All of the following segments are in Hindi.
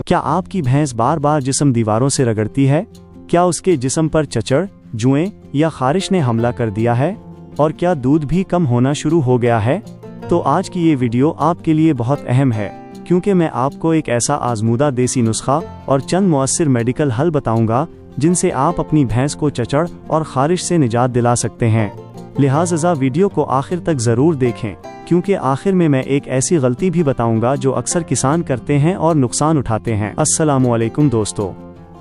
क्या आपकी भैंस बार बार जिस्म दीवारों से रगड़ती है? क्या उसके जिस्म पर चचड़, जुएं या खारिश ने हमला कर दिया है? और क्या दूध भी कम होना शुरू हो गया है? तो आज की ये वीडियो आपके लिए बहुत अहम है, क्योंकि मैं आपको एक ऐसा आजमूदा देसी नुस्खा और चंद मुअस्सिर मेडिकल हल बताऊंगा जिनसे आप अपनी भैंस को चचड़ और खारिश से निजात दिला सकते हैं। लिहाजा वीडियो को आखिर तक ज़रूर देखें, क्योंकि आखिर में मैं एक ऐसी गलती भी बताऊंगा जो अक्सर किसान करते हैं और नुकसान उठाते हैं। अस्सलामुअलैकुम दोस्तों,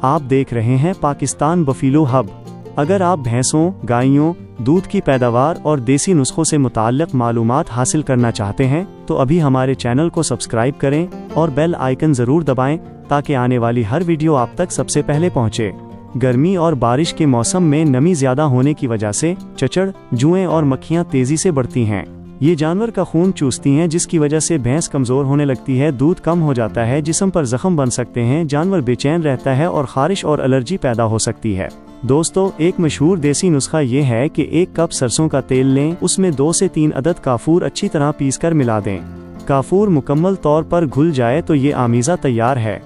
आप देख रहे हैं पाकिस्तान बफेलो हब। अगर आप भैंसों, गायों, दूध की पैदावार और देसी नुस्खों से मुताल्लिक़ मालूमात हासिल करना चाहते हैं तो अभी हमारे चैनल को सब्सक्राइब करें और बेल आइकन ज़रूर दबाएं ताकि आने वाली हर वीडियो आप तक सबसे पहले पहुंचे। गर्मी और बारिश के मौसम में नमी ज़्यादा होने की वजह से चचड़, जुएं और मक्खियाँ तेज़ी से बढ़ती हैं। ये जानवर का खून चूसती हैं, जिसकी वजह से भैंस कमज़ोर होने लगती है, दूध कम हो जाता है, जिस्म पर जख्म बन सकते हैं, जानवर बेचैन रहता है और खारिश और एलर्जी पैदा हो सकती है। दोस्तों, एक मशहूर देसी नुस्खा ये है कि 1 कप सरसों का तेल लें, उसमें 2 से 3 अदद काफूर अच्छी तरह पीसकर मिला दें। काफूर मुकम्मल तौर पर घुल जाए तो ये आमीज़ा तैयार है।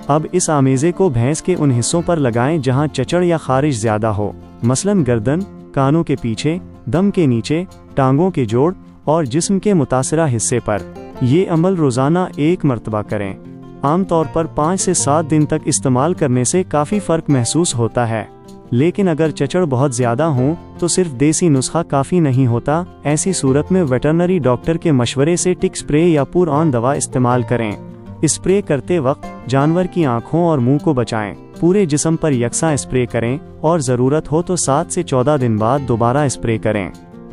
अब इस आमीज़े को भैंस के उन हिस्सों पर लगाएं जहां चचड़ या खारिश ज़्यादा हो, मसलन गर्दन, कानों के पीछे, दम के नीचे, टांगों के जोड़ और जिस्म के मुतासरा हिस्से पर। ये अमल रोज़ाना 1 मरतबा करें। आमतौर पर 5 से 7 दिन तक इस्तेमाल करने से काफ़ी फ़र्क महसूस होता है। लेकिन अगर चचड़ बहुत ज़्यादा हो तो सिर्फ देसी नुस्खा काफ़ी नहीं होता। ऐसी सूरत में वेटरनरी डॉक्टर के मशवरे से टिक स्प्रे या पुर ऑन दवा इस्तेमाल करें। स्प्रे करते वक्त जानवर की आँखों और मुंह को बचाएं। पूरे जिस्म पर यकसा स्प्रे करें और ज़रूरत हो तो 7 से 14 दिन बाद दोबारा स्प्रे करें।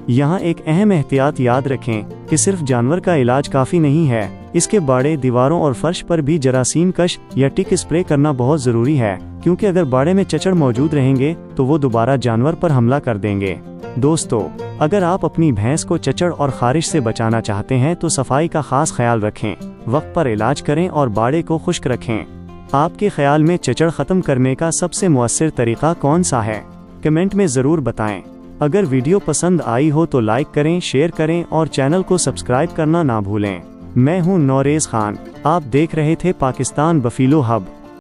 यहाँ एक अहम एहतियात याद रखें कि सिर्फ जानवर का इलाज काफ़ी नहीं है, इसके बाड़े, दीवारों और फर्श पर भी जरासीम कश या टिक स्प्रे करना बहुत ज़रूरी है, क्योंकि अगर बाड़े में चचड़ मौजूद रहेंगे तो वो दोबारा जानवर पर हमला कर देंगे। दोस्तों, अगर आप अपनी भैंस को चचड़ और खारिश से बचाना चाहते हैं तो सफाई का खास ख्याल रखें, वक्त पर इलाज करें और बाड़े को खुश्क रखें। आपके ख्याल में चचड़ ख़त्म करने का सबसे मुअस्सिर तरीका कौन सा है? कमेंट में ज़रूर बताएं। अगर वीडियो पसंद आई हो तो लाइक करें, शेयर करें और चैनल को सब्सक्राइब करना ना भूलें। मैं हूं नौरेज़ खान, आप देख रहे थे पाकिस्तान बफेलो हब।